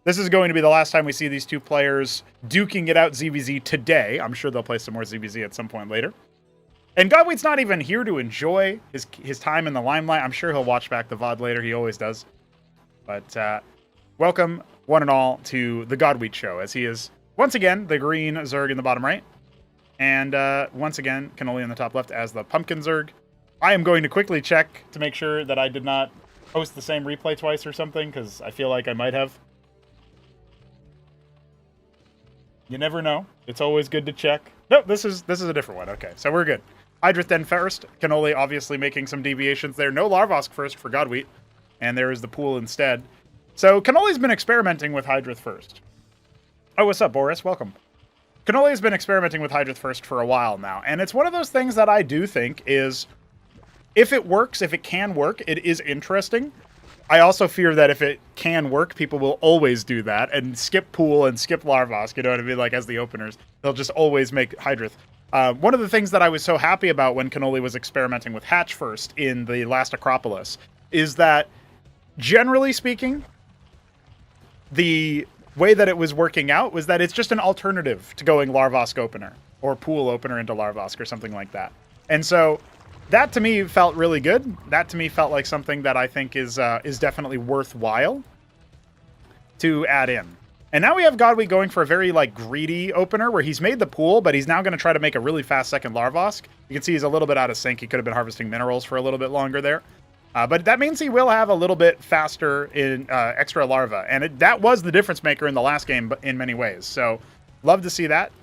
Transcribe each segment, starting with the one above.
this is going to be the last time we see these two players duking it out ZvZ today. I'm sure they'll play some more ZvZ at some point later. And Godwheat's not even here to enjoy his time in the limelight. I'm sure he'll watch back the VOD later. He always does. But welcome, one and all, to the Godwheat Show, as he is, once again, the green Zerg in the bottom right. And once again, Kenoli in the top left as the pumpkin Zerg. I am going to quickly check to make sure that I did not post the same replay twice or something, because I feel like I might have. You never know. It's always good to check. No, this is a different one. Okay, so we're good. Hydrith then first. Kenoli obviously making some deviations there. No Larvosk first for Godwheat. And there is the pool instead. So Kenoli's been experimenting with Hydrith first. Oh, what's up, Boris? Welcome. Kenoli has been experimenting with Hydrith first for a while now. And it's one of those things that I do think is, if it works, if it can work, it is interesting. I also fear that if it can work, people will always do that and skip pool and skip Larvosk, you know what I mean? Like, as the openers. They'll just always make Hydrith. One of the things that I was so happy about when Kenoli was experimenting with Hatch first in the last Acropolis is that, generally speaking, the way that it was working out was that it's just an alternative to going Larvosk opener or pool opener into Larvosk or something like that. And so that to me felt really good. That to me felt like something that I think is definitely worthwhile to add in. And now we have Godwheat going for a very, like, greedy opener where he's made the pool, but he's now going to try to make a really fast second Larvosk. You can see he's a little bit out of sync. He could have been harvesting minerals for a little bit longer there. But that means he will have a little bit faster in extra larva. And that was the difference maker in the last game in many ways. So love to see that.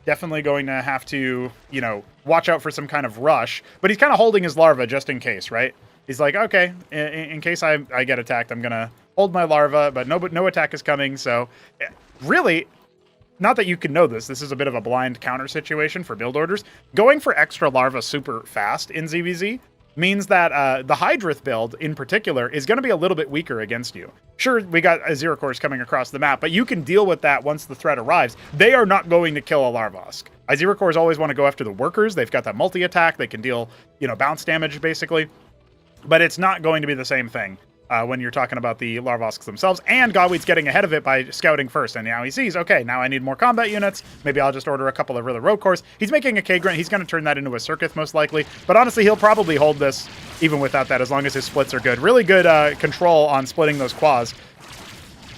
Definitely going to have to, you know, watch out for some kind of rush. But he's kind of holding his larva just in case, right? He's like, okay, in case I get attacked, I'm going to hold my larva, but no attack is coming. So really, not that you can know this is a bit of a blind counter situation for build orders. Going for extra larva super fast in ZvZ means that the Hydrith build in particular is going to be a little bit weaker against you. Sure, we got Aziricores coming across the map, but you can deal with that once the threat arrives. They are not going to kill a Larvosk. Aziricores always want to go after the workers. They've got that multi-attack. They can deal, you know, bounce damage basically. But it's not going to be the same thing when you're talking about the Larvosks themselves. And Godwheat's getting ahead of it by scouting first. And now he sees, okay, now I need more combat units. Maybe I'll just order a couple of really road cores. He's making a K-Grunt. He's going to turn that into a Circuith most likely. But honestly, he'll probably hold this even without that, as long as his splits are good. Really good control on splitting those quas.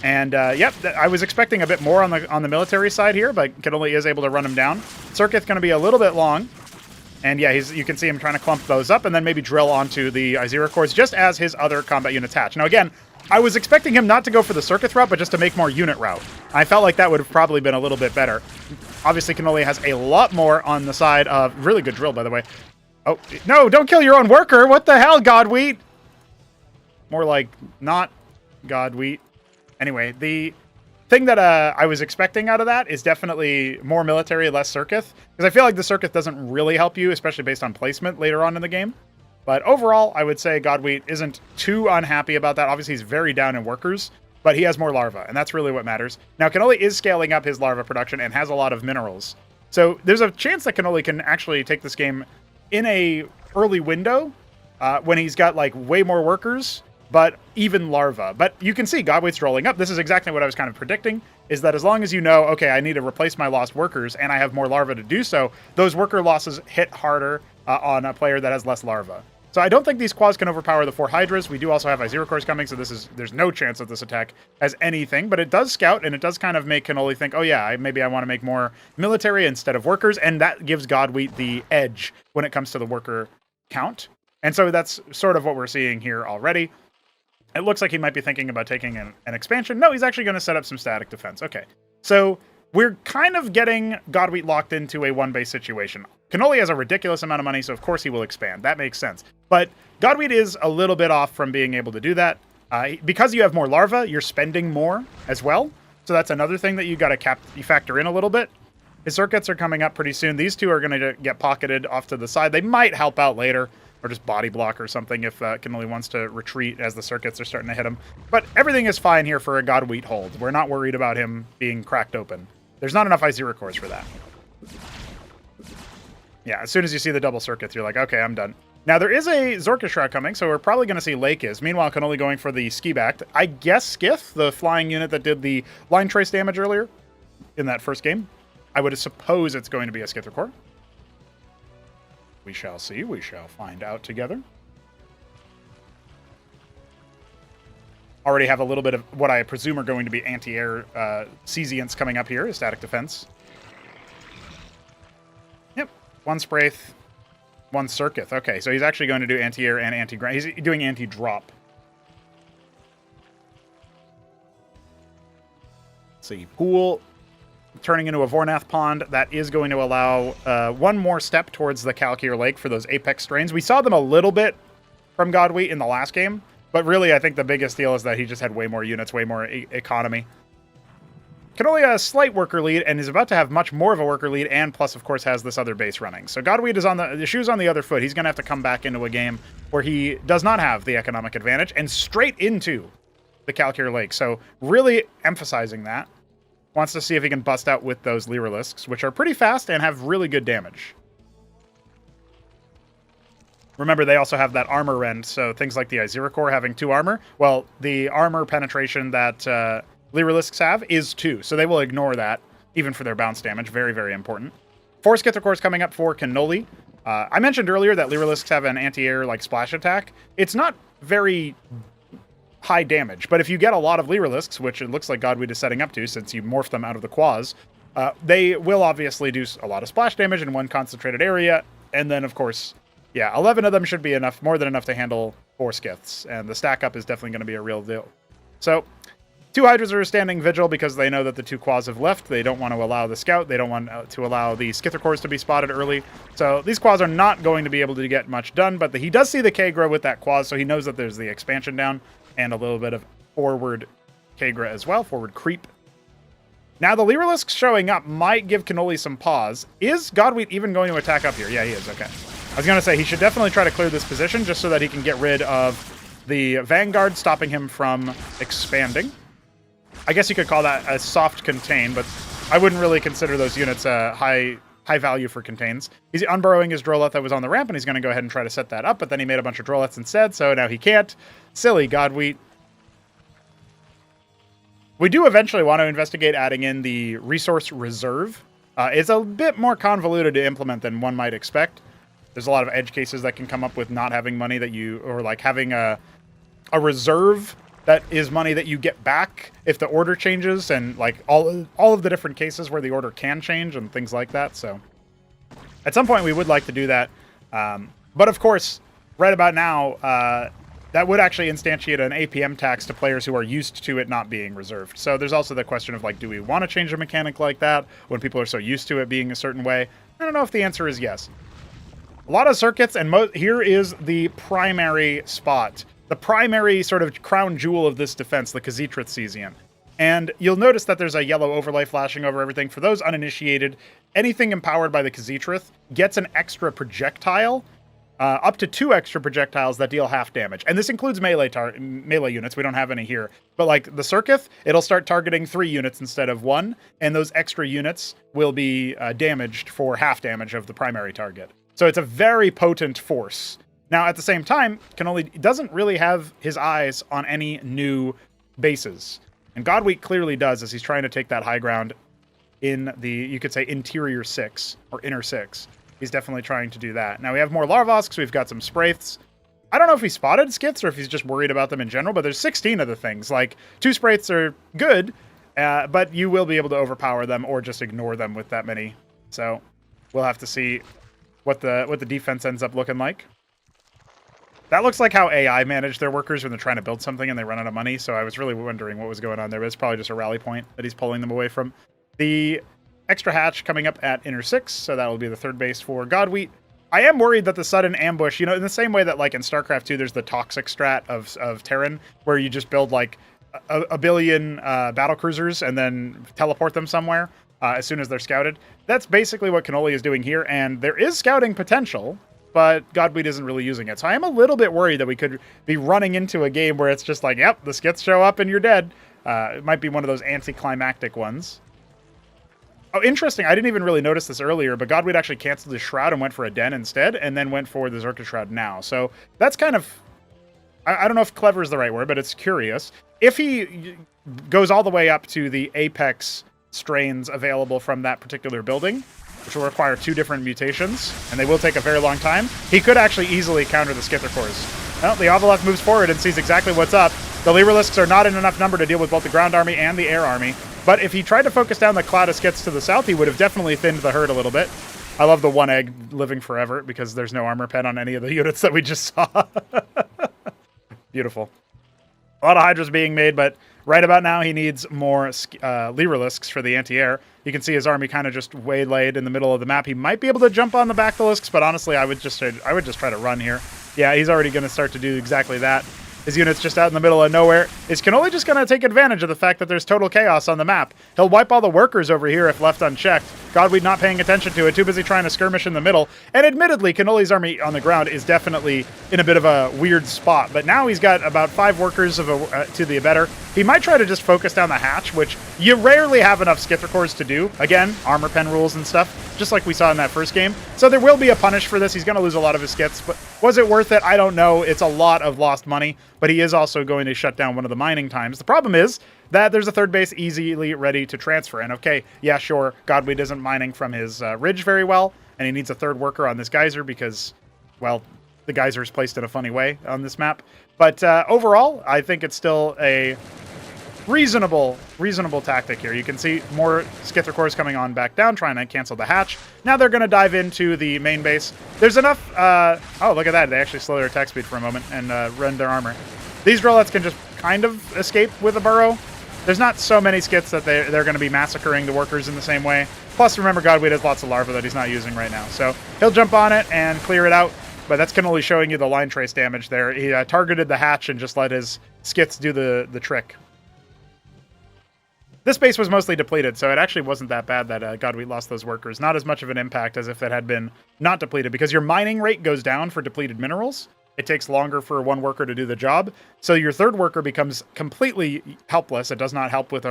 And yep, I was expecting a bit more on the military side here, but Kenoli is able to run him down. Circuith going to be a little bit long. And yeah, you can see him trying to clump those up and then maybe drill onto the Aziricores just as his other combat units hatch. Now again, I was expecting him not to go for the Circuith route, but just to make more unit route. I felt like that would have probably been a little bit better. Obviously, Kenoli has a lot more on the side of... Really good drill, by the way. Oh, no, don't kill your own worker! What the hell, Godwheat? More like, not Godwheat. Anyway, the thing that I was expecting out of that is definitely more military, less Circuith. Because I feel like the Circuith doesn't really help you, especially based on placement later on in the game. But overall, I would say Godwheat isn't too unhappy about that. Obviously, he's very down in workers, but he has more larva, and that's really what matters. Now, Kenoli is scaling up his larva production and has a lot of minerals. So there's a chance that Kenoli can actually take this game in a early window when he's got like way more workers, but even larva. But you can see Godwheat's rolling up. This is exactly what I was kind of predicting, is that as long as you know, okay, I need to replace my lost workers and I have more larva to do so, those worker losses hit harder on a player that has less larva. So I don't think these quads can overpower the 4 Hydras. We do also have Aziricores coming, so there's no chance that this attack has anything, but it does scout, and it does kind of make Kenoli think, oh yeah, maybe I want to make more military instead of workers, and that gives Godwheat the edge when it comes to the worker count. And so that's sort of what we're seeing here already. It looks like he might be thinking about taking an expansion. No, he's actually going to set up some static defense. Okay, so we're kind of getting Godwheat locked into a one-base situation. Kenoli has a ridiculous amount of money, so of course he will expand. That makes sense. But Godwheat is a little bit off from being able to do that. Because you have more larva, you're spending more as well. So that's another thing that you got to factor in a little bit. His circuits are coming up pretty soon. These two are going to get pocketed off to the side. They might help out later, or just body block or something if Kenoli wants to retreat as the circuits are starting to hit him. But everything is fine here for a Godwheat hold. We're not worried about him being cracked open. There's not enough Aziricores for that. Yeah, as soon as you see the double circuits, you're like, okay, I'm done. Now, there is a Zorka Shroud coming, so we're probably going to see Lakis. Meanwhile, Kenoli going for the Ski-Backed. I guess Skith, the flying unit that did the line trace damage earlier in that first game. I would suppose it's going to be a Skither Core. We shall see. We shall find out together. Already have a little bit of what I presume are going to be anti-air Cesiants coming up here, static defense. Yep, one Spraith, one Circuith. Okay, so he's actually going to do anti-air and anti-ground. He's doing anti-drop. Let's see, Pool turning into a Vornath Pond. That is going to allow one more step towards the Kalkir Lake for those Apex strains. We saw them a little bit from Godwheat in the last game, but really I think the biggest deal is that he just had way more units, way more economy. Kenoli has a slight worker lead and is about to have much more of a worker lead, and plus, of course, has this other base running. So Godwheat is on the shoe's on the other foot. He's going to have to come back into a game where he does not have the economic advantage and straight into the Kalkir Lake. So really emphasizing that. Wants to see if he can bust out with those Lyrilisks, which are pretty fast and have really good damage. Remember, they also have that armor rend, so things like the Izira Core having 2 armor. Well, the armor penetration that Lyrilisks have is 2, so they will ignore that, even for their bounce damage. Very, very important. 4 Skither Cores coming up for Kenoli. I mentioned earlier that Lyrilisks have an anti-air like splash attack. It's not very high damage, but if you get a lot of Lyrilisks, which it looks like Godwheat is setting up to since you morph them out of the Quaz, they will obviously do a lot of splash damage in one concentrated area, and then, of course, yeah, 11 of them should be enough, more than enough to handle 4 Skiths, and the stack up is definitely going to be a real deal. So, 2 Hydras are standing vigil because they know that the 2 Quaz have left. They don't want to allow the Scout. They don't want to allow the Skither Cores to be spotted early. So these Quaz are not going to be able to get much done, but he does see the K-Gra with that Quaz, so he knows that there's the expansion down and a little bit of forward K-Gra as well, forward creep. Now the Lyrilisks showing up might give Kenoli some pause. Is Godwheat even going to attack up here? Yeah, he is. Okay. I was going to say he should definitely try to clear this position just so that he can get rid of the Vanguard, stopping him from expanding. I guess you could call that a soft contain, but I wouldn't really consider those units high value for contains. He's unburrowing his Droleth that was on the ramp, and he's going to go ahead and try to set that up, but then he made a bunch of Droleths instead, so now he can't. Silly Godwheat. We do eventually want to investigate adding in the resource reserve. It's a bit more convoluted to implement than one might expect. There's a lot of edge cases that can come up with not having money that you, or like having a reserve that is money that you get back if the order changes, and like all of the different cases where the order can change and things like that. So at some point we would like to do that. But of course, right about now, that would actually instantiate an APM tax to players who are used to it not being reserved. So there's also the question of like, do we want to change a mechanic like that when people are so used to it being a certain way? I don't know if the answer is yes. A lot of circuits, and here is the primary spot. The primary sort of crown jewel of this defense, the Khazit Cesian. And you'll notice that there's a yellow overlay flashing over everything. For those uninitiated, anything empowered by the Khazit gets an extra projectile, up to 2 extra projectiles that deal half damage. And this includes melee units. We don't have any here. But like the Circuith, it'll start targeting 3 units instead of 1, and those extra units will be damaged for half damage of the primary target. So it's a very potent force. Now, at the same time, Kenoli doesn't really have his eyes on any new bases. And Godwheat clearly does, as he's trying to take that high ground in the, you could say, interior 6, or inner 6. He's definitely trying to do that. Now, we have more Larvosks, we've got some Spraiths. I don't know if he spotted Skiths or if he's just worried about them in general, but there's 16 of the things. Like, 2 Spraiths are good, but you will be able to overpower them or just ignore them with that many. So, we'll have to see what the defense ends up looking like. That looks like how AI manage their workers when they're trying to build something and they run out of money, so I was really wondering what was going on there, but it's probably just a rally point that he's pulling them away from. The extra hatch coming up at inner 6, so that will be the 3rd base for Godwheat. I am worried that the sudden ambush, you know, in the same way that like in Starcraft 2, there's the toxic strat of Terran, where you just build like a billion battle cruisers and then teleport them somewhere as soon as they're scouted. That's basically what Kenoli is doing here, and there is scouting potential, but Godwheat isn't really using it. So I am a little bit worried that we could be running into a game where it's just like, yep, the Skiths show up and you're dead. It might be one of those anticlimactic ones. Oh, interesting. I didn't even really notice this earlier, but Godweed actually canceled his Shroud and went for a Den instead, and then went for the Zerka Shroud now. So that's kind of... I don't know if clever is the right word, but it's curious. If he goes all the way up to the Apex strains available from that particular building, which will require 2 different mutations, and they will take a very long time, he could actually easily counter the Skither Cores. Well, the Avaleth moves forward and sees exactly what's up. The Lyrilisks are not in enough number to deal with both the ground army and the air army, but if he tried to focus down the cloud of skits to the south, he would have definitely thinned the herd a little bit. I love the 1 egg living forever, because there's no armor pen on any of the units that we just saw. Beautiful. A lot of Hydras being made, but right about now he needs more Lyrilisks for the anti-air. You can see his army kind of just waylaid in the middle of the map. He might be able to jump on the Bactylisks, but honestly, I would just try to run here. Yeah, he's already going to start to do exactly that. His unit's just out in the middle of nowhere. Is Kenoli just going to take advantage of the fact that there's total chaos on the map? He'll wipe all the workers over here if left unchecked. Godweed not paying attention to it, too busy trying to skirmish in the middle. And admittedly, Kenoli's army on the ground is definitely in a bit of a weird spot. But now he's got about 5 workers to the abetter. He might try to just focus down the hatch, which you rarely have enough Skither Cores to do. Again, armor pen rules and stuff, just like we saw in that first game. So there will be a punish for this. He's going to lose a lot of his skits, but was it worth it? I don't know. It's a lot of lost money, but he is also going to shut down one of the mining times. The problem is that there's a third base easily ready to transfer. And okay, yeah, sure, Godweed isn't mining from his ridge very well, and he needs a third worker on this geyser because, well, the geyser is placed in a funny way on this map. But overall, I think it's still a reasonable tactic here. You can see more Skither Cores coming on back down, trying to cancel the hatch. Now they're going to dive into the main base. There's enough... oh, look at that. They actually slow their attack speed for a moment and rend their armor. These Drillettes can just kind of escape with a burrow. There's not so many skits that they're going to be massacring the workers in the same way. Plus, remember, Godweed has lots of larvae that he's not using right now. So he'll jump on it and clear it out. But that's Kenoli showing you the line trace damage there. He targeted the hatch and just let his skits do the trick. This base was mostly depleted, so it actually wasn't that bad that Godweed lost those workers. Not as much of an impact as if it had been not depleted, because your mining rate goes down for depleted minerals. It takes longer for 1 worker to do the job, so your third worker becomes completely helpless. It does not help with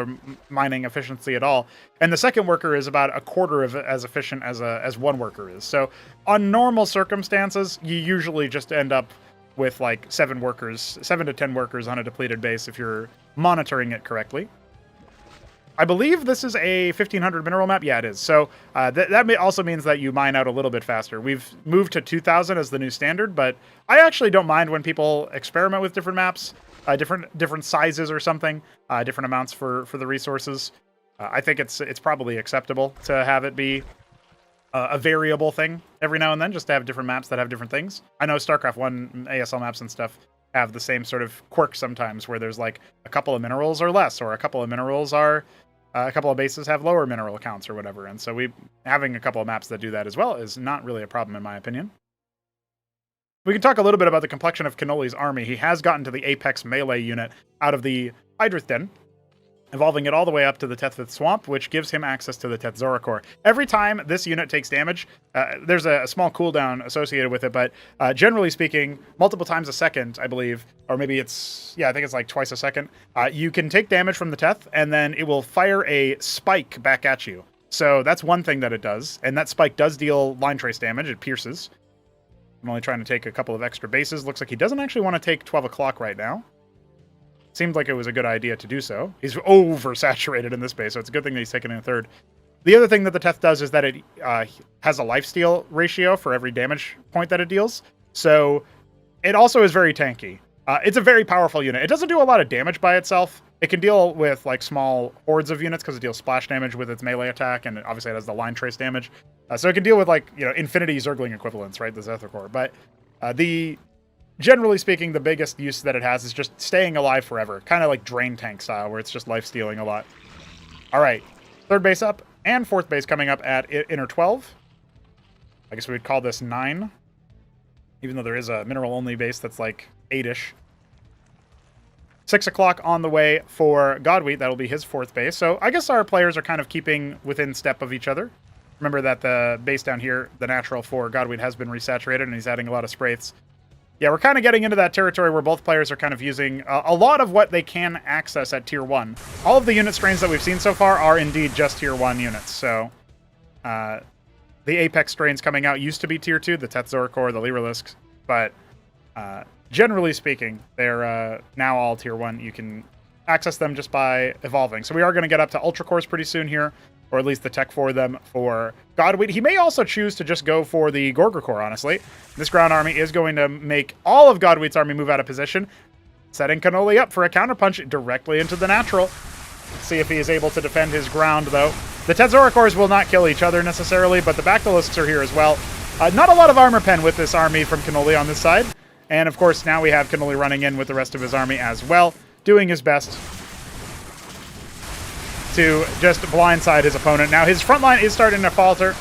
mining efficiency at all. And the second worker is about a quarter of as efficient as 1 worker is. So on normal circumstances, you usually just end up with like 7 to 10 workers on a depleted base if you're monitoring it correctly. I believe this is a 1500 mineral map. Yeah, it is. So that also means that you mine out a little bit faster. We've moved to 2000 as the new standard, but I actually don't mind when people experiment with different maps, different sizes or something, different amounts for the resources. I think it's probably acceptable to have it be a variable thing every now and then, just to have different maps that have different things. I know StarCraft 1 ASL maps and stuff have the same sort of quirk sometimes, where there's like a couple of minerals are less, or a couple of minerals are... a couple of bases have lower mineral counts or whatever, and so having a couple of maps that do that as well is not really a problem in my opinion. We can talk a little bit about the complexion of Kenoli's army. He has gotten to the Apex melee unit out of the Hydrith Den, evolving it all the way up to the Tethvith Swamp, which gives him access to the Tethzora Core. Every time this unit takes damage, there's a small cooldown associated with it, but generally speaking, multiple times a second, I believe, or maybe I think it's like twice a second, you can take damage from the Teth, and then it will fire a spike back at you. So that's one thing that it does, and that spike does deal line trace damage. It pierces. I'm only trying to take a couple of extra bases. Looks like he doesn't actually want to take 12 o'clock right now. Seemed like it was a good idea to do so. He's oversaturated in this base, so it's a good thing that he's taken in a third. The other thing that the Teth does is that it has a lifesteal ratio for every damage point that it deals. So it also is very tanky. It's a very powerful unit. It doesn't do a lot of damage by itself. It can deal with like small hordes of units because it deals splash damage with its melee attack, and obviously it has the line trace damage. So it can deal with like, infinity Zergling equivalents, right? The Zephyr Core. But generally speaking, the biggest use that it has is just staying alive forever. Kind of like Drain Tank style, where it's just life-stealing a lot. All right. Third base up, and fourth base coming up at inner 12. I guess we would call this 9. Even though there is a mineral-only base that's like 8-ish. 6 o'clock on the way for Godweed. That'll be his fourth base. So I guess our players are kind of keeping within step of each other. Remember that the base down here, the natural for Godweed, has been resaturated, and he's adding a lot of sprays. Yeah, we're kind of getting into that territory where both players are kind of using a lot of what they can access at Tier 1. All of the unit strains that we've seen so far are indeed just Tier 1 units. So the Apex strains coming out used to be Tier 2, the Tetzoricor, the Lyrilisks, but generally speaking, they're now all Tier 1. You can access them just by evolving. So we are going to get up to Ultra Cores pretty soon here, or at least the tech for them for Godwheat. He may also choose to just go for the Gorger Core, honestly. This ground army is going to make all of Godwheat's army move out of position, setting Kenoli up for a counterpunch directly into the natural. See if he is able to defend his ground, though. The Tetzoricors will not kill each other necessarily, but the Bactylisks are here as well. Not a lot of armor pen with this army from Kenoli on this side. And, of course, now we have Kenoli running in with the rest of his army as well, doing his best to just blindside his opponent. Now, his front line is starting to falter,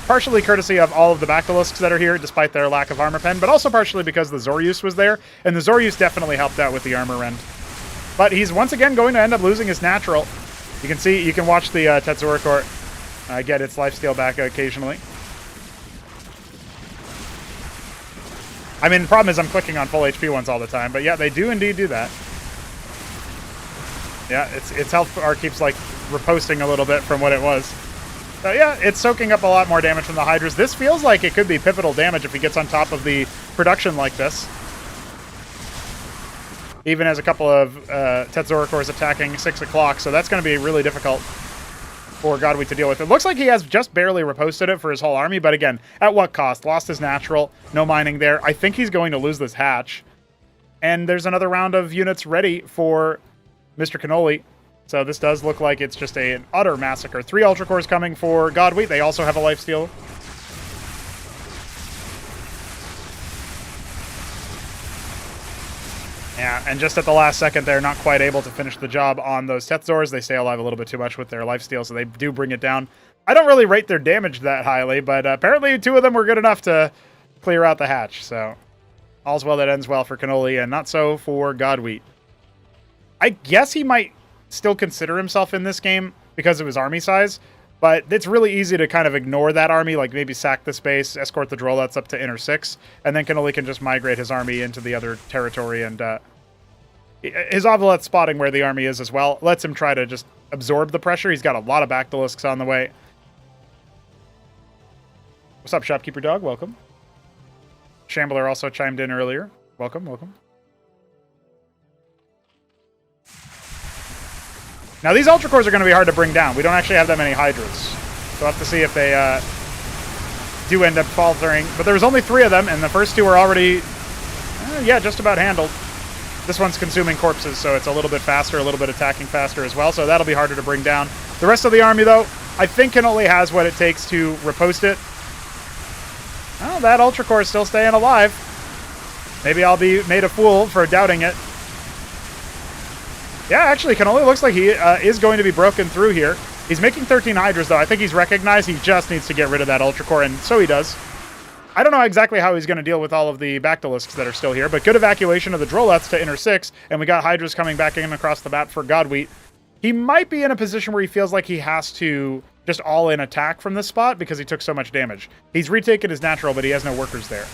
partially courtesy of all of the Bactylisks that are here, despite their lack of armor pen, but also partially because the Zoryus was there, and the Zoryus definitely helped out with the armor rend. But he's once again going to end up losing his natural. You can see, you can watch the Tetzoricor get its lifesteal back occasionally. I mean, the problem is I'm clicking on full HP ones all the time, but yeah, they do indeed do that. Yeah, its health bar keeps, like, reposting a little bit from what it was. So yeah, it's soaking up a lot more damage from the Hydras. This feels like it could be pivotal damage if he gets on top of the production like this. Even as a couple of Tetzoricors attacking 6 o'clock, so that's going to be really difficult for Godwheat to deal with. It looks like he has just barely reposted it for his whole army, but again, at what cost? Lost his natural, no mining there. I think he's going to lose this hatch. And there's another round of units ready for Mr. Kenoli. So this does look like it's just an utter massacre. 3 Ultra Cores coming for Godwheat. They also have a lifesteal. Yeah, and just at the last second, they're not quite able to finish the job on those Tetzors. They stay alive a little bit too much with their lifesteal, so they do bring it down. I don't really rate their damage that highly, but apparently 2 of them were good enough to clear out the hatch. So all's well that ends well for Kenoli, and not so for Godwheat. I guess he might still consider himself in this game because of his army size, but it's really easy to kind of ignore that army, like maybe sack the space, escort the Drolets up to Inner 6, and then Kenoli can just migrate his army into the other territory, and his Ovoleth spotting where the army is as well lets him try to just absorb the pressure. He's got a lot of Bactylisks on the way. What's up, Shopkeeper Dog? Welcome. Shambler also chimed in earlier. Welcome, welcome. Now, these Ultra Cores are going to be hard to bring down. We don't actually have that many Hydras. So we'll have to see if they do end up faltering. But there was only 3 of them, and the first 2 are already, yeah, just about handled. This one's consuming corpses, so it's a little bit faster, a little bit attacking faster as well, so that'll be harder to bring down. The rest of the army, though, I think Kenoli has what it takes to riposte it. Oh, that Ultra Core is still staying alive. Maybe I'll be made a fool for doubting it. Yeah, actually, Kenoli looks like he is going to be broken through here. He's making 13 Hydras, though. I think he's recognized he just needs to get rid of that Ultra Core, and so he does. I don't know exactly how he's going to deal with all of the Bactylisks that are still here, but good evacuation of the Drolets to Inner 6, and we got Hydras coming back in across the map for Godwheat. He might be in a position where he feels like he has to just all-in attack from this spot because he took so much damage. He's retaken his natural, but he has no workers there.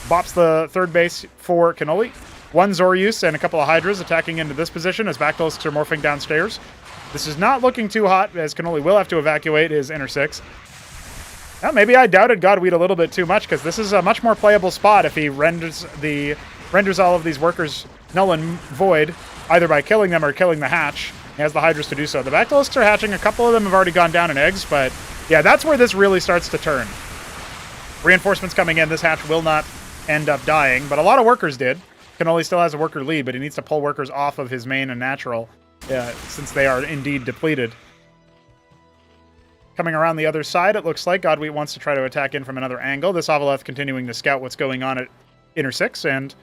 Bops the third base for Kenoli. 1 Zoryus and a couple of Hydras attacking into this position as Bactylisks are morphing downstairs. This is not looking too hot, as Kenoli will have to evacuate his Inner 6. Now, maybe I doubted Godwheat a little bit too much, because this is a much more playable spot if he renders all of these workers null and void, either by killing them or killing the hatch. He has the Hydras to do so. The Bactylisks are hatching. A couple of them have already gone down in eggs, but yeah, that's where this really starts to turn. Reinforcements coming in. This hatch will not end up dying, but a lot of workers did. Kenoli still has a worker lead, but he needs to pull workers off of his main and natural, since they are indeed depleted. Coming around the other side, it looks like Godwheat wants to try to attack in from another angle. This Ovoleth continuing to scout what's going on at Inner 6, and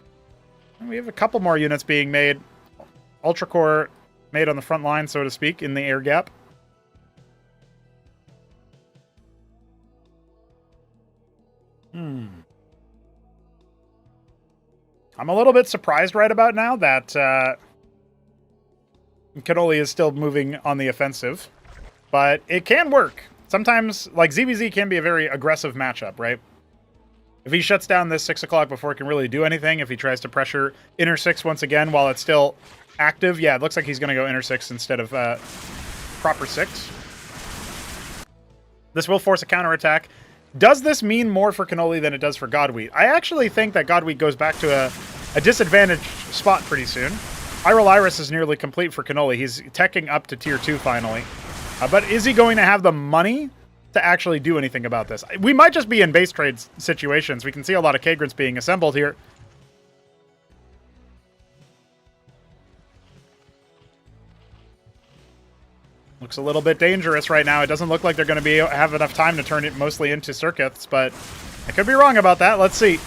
we have a couple more units being made. Ultra Core made on the front line, so to speak, in the air gap. I'm a little bit surprised right about now that Kenoli is still moving on the offensive, but it can work. Sometimes, like, ZvZ can be a very aggressive matchup, right? If he shuts down this 6 o'clock before it can really do anything, if he tries to pressure inner 6 once again while it's still active, yeah, it looks like he's going to go inner 6 instead of proper 6. This will force a counterattack. Does this mean more for Kenoli than it does for Godwheat? I actually think that Godwheat goes back to a disadvantaged spot pretty soon. Iral Iris is nearly complete for Kenoli. He's teching up to tier 2 finally. But is he going to have the money to actually do anything about this? We might just be in base trade situations. We can see a lot of Kagrants being assembled here. Looks a little bit dangerous right now. It doesn't look like they're going to have enough time to turn it mostly into circuits, but I could be wrong about that. Let's see.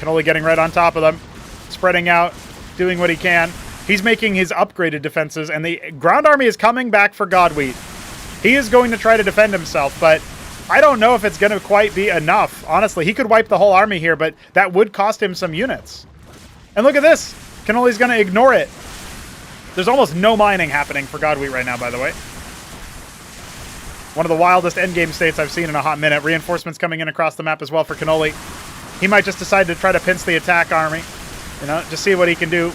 Kenoli getting right on top of them, spreading out, doing what he can. He's making his upgraded defenses, and the ground army is coming back for Godwheat. He is going to try to defend himself, but I don't know if it's going to quite be enough. Honestly, he could wipe the whole army here, but that would cost him some units. And look at this. Kenoli's going to ignore it. There's almost no mining happening for Godwheat right now, by the way. One of the wildest endgame states I've seen in a hot minute. Reinforcements coming in across the map as well for Kenoli. He might just decide to try to pinch the attack army. You know, just see what he can do.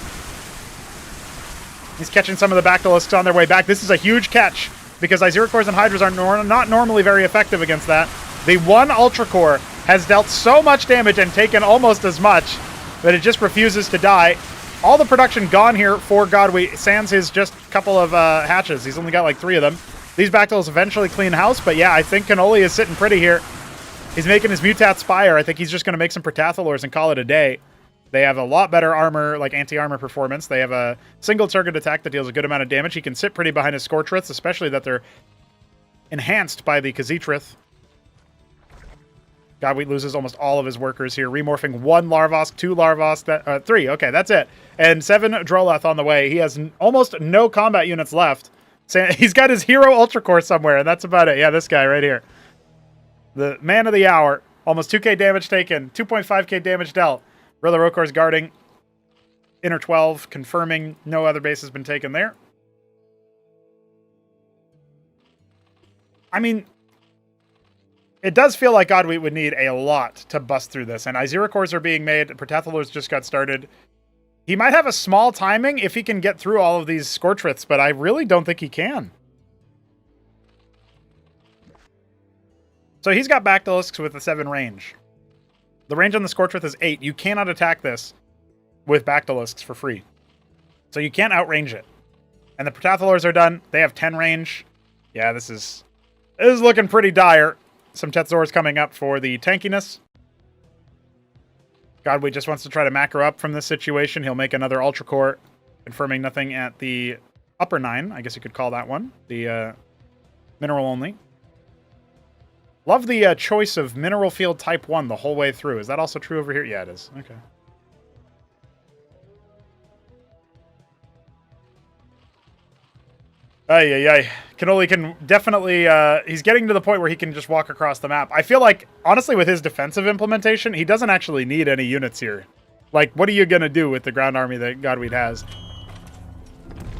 He's catching some of the Bactylisks on their way back. This is a huge catch, because Iziricores and Hydras are not normally very effective against that. The one Ultra Core has dealt so much damage and taken almost as much that it just refuses to die. All the production gone here for Godwheat, sans his just couple of hatches. He's only got like 3 of them. These Bactyls eventually clean house, but yeah, I think Kenoli is sitting pretty here. He's making his Mutat Spire. I think he's just going to make some Protathalors and call it a day. They have a lot better armor, like anti-armor performance. They have a single target attack that deals a good amount of damage. He can sit pretty behind his Scorchriths, especially that they're enhanced by the Khazitrith. Godwheat loses almost all of his workers here. Remorphing 1 Larvosk, 2 Larvosk, 3. Okay, that's it. And 7 Droleth on the way. He has almost no combat units left. He's got his Hero Ultra Core somewhere, and that's about it. Yeah, this guy right here. The man of the hour. Almost 2k damage taken. 2.5k damage dealt. Rilla Rokor's guarding. Inner 12, confirming no other base has been taken there. I mean, it does feel like Godwheat would need a lot to bust through this, and Iziricores are being made. Protathalors just got started. He might have a small timing if he can get through all of these Scorchriths, but I really don't think he can. So he's got Bactylisks with a 7 range. The range on the Scorchrith is 8. You cannot attack this with Bactylisks for free. So you can't outrange it. And the Protathalors are done. They have 10 range. Yeah, this is looking pretty dire. Some Tetzors coming up for the tankiness. Godwheat just wants to try to macro up from this situation. He'll make another Ultra Core, confirming nothing at the upper 9. I guess you could call that one. The mineral only. Love the choice of mineral field type 1 the whole way through. Is that also true over here? Yeah, it is. Okay. Ay. Kenoli can definitely... he's getting to the point where he can just walk across the map. I feel like, honestly, with his defensive implementation, he doesn't actually need any units here. Like, what are you going to do with the ground army that Godwheat has?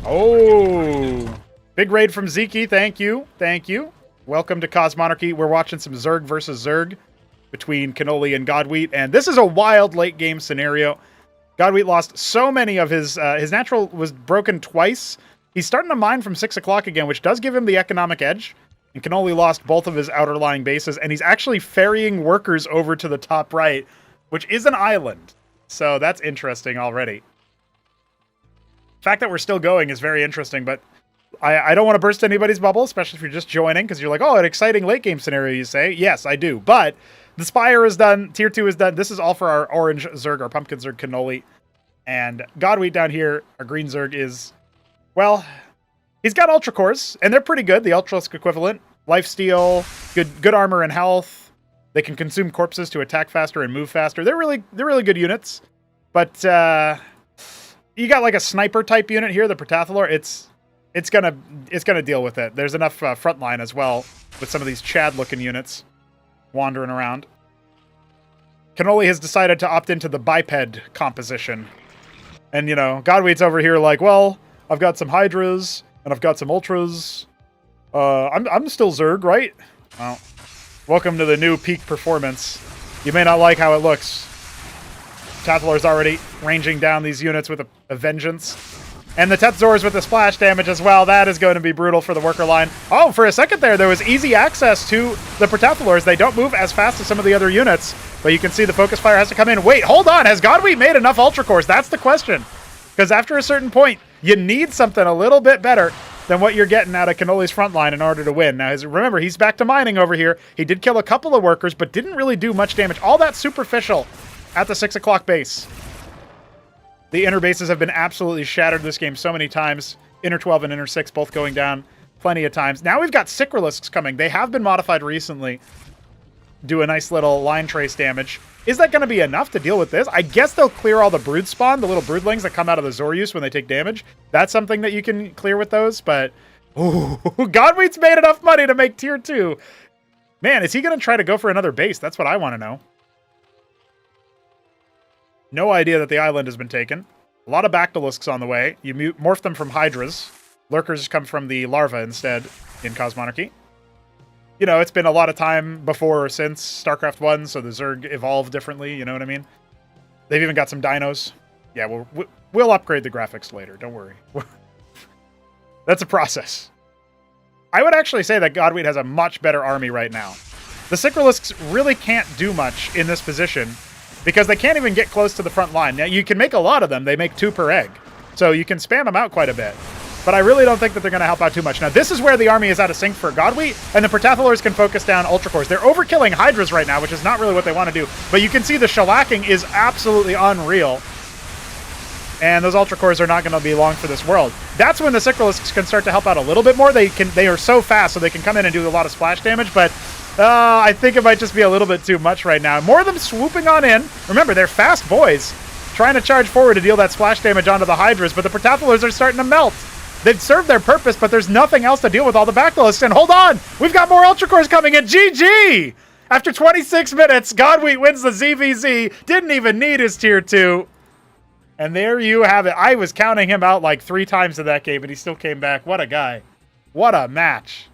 Oh! Big raid from Zeke. Thank you. Thank you. Welcome to Cosmonarchy. We're watching some Zerg versus Zerg between Kenoli and Godwheat, and this is a wild late-game scenario. Godwheat lost so many of his natural was broken twice. He's starting to mine from 6 o'clock again, which does give him the economic edge. And Kenoli lost both of his outer lying bases, and he's actually ferrying workers over to the top right, which is an island. So that's interesting already. The fact that we're still going is very interesting, but I don't want to burst anybody's bubble, especially if you're just joining, because you're like, oh, an exciting late-game scenario, you say. Yes, I do. But the Spire is done. Tier 2 is done. This is all for our orange Zerg, our pumpkin Zerg Kenoli. And Godwheat down here, our green Zerg is... Well, he's got Ultra Cores, and they're pretty good. The Ultralisk equivalent. Lifesteal, good armor and health. They can consume corpses to attack faster and move faster. They're really good units. But you got like a sniper type unit here, the Protathalor. It's gonna deal with it. There's enough frontline as well with some of these Chad-looking units wandering around. Kenoli has decided to opt into the biped composition, and you know, Godwheat's over here like, well, I've got some Hydras and I've got some Ultras. I'm still Zerg, right? Well, welcome to the new peak performance. You may not like how it looks. Tathalor's already ranging down these units with a vengeance. And the Tetzors with the splash damage as well. That is going to be brutal for the worker line. Oh, for a second there was easy access to the Protathalors. They don't move as fast as some of the other units, but you can see the focus fire has to come in. Wait, hold on. Has Godwheat made enough Ultra Cores? That's the question. Because after a certain point, you need something a little bit better than what you're getting out of Kenoli's front line in order to win. Now, remember, he's back to mining over here. He did kill a couple of workers, but didn't really do much damage. All that superficial at the 6 o'clock base. The inner bases have been absolutely shattered this game so many times. Inner 12 and inner 6 both going down plenty of times. Now we've got Sicrilisks coming. They have been modified recently. Do a nice little line trace damage. Is that going to be enough to deal with this? I guess they'll clear all the brood spawn, the little broodlings that come out of the Zoryus when they take damage. That's something that you can clear with those, but... Ooh, Godwheat's made enough money to make tier 2. Man, is he going to try to go for another base? That's what I want to know. No idea that the island has been taken. A lot of Bactylisks on the way. You morph them from Hydras. Lurkers come from the larva instead in Cosmonarchy. You know, it's been a lot of time before or since StarCraft 1, so the Zerg evolved differently, you know what I mean? They've even got some dinos. Yeah, we'll upgrade the graphics later, don't worry. That's a process. I would actually say that Godwheat has a much better army right now. The Sicrilisks really can't do much in this position, because they can't even get close to the front line. Now, you can make a lot of them. They make 2 per egg. So you can spam them out quite a bit. But I really don't think that they're going to help out too much. Now, this is where the army is out of sync for Godwheat, and the Protathalors can focus down Ultra Cores. They're overkilling Hydras right now, which is not really what they want to do. But you can see the shellacking is absolutely unreal. And those Ultra Cores are not going to be long for this world. That's when the Sicrilisks can start to help out a little bit more. They are so fast, so they can come in and do a lot of splash damage, but... I think it might just be a little bit too much right now. More of them swooping on in. Remember, they're fast boys, trying to charge forward to deal that splash damage onto the Hydras, but the Protathalors are starting to melt. They've served their purpose, but there's nothing else to deal with all the Bactylisks. And hold on! We've got more Ultra Cores coming in! GG! After 26 minutes, Godwheat wins the ZvZ. Didn't even need his tier 2. And there you have it. I was counting him out like 3 times in that game, and he still came back. What a guy. What a match.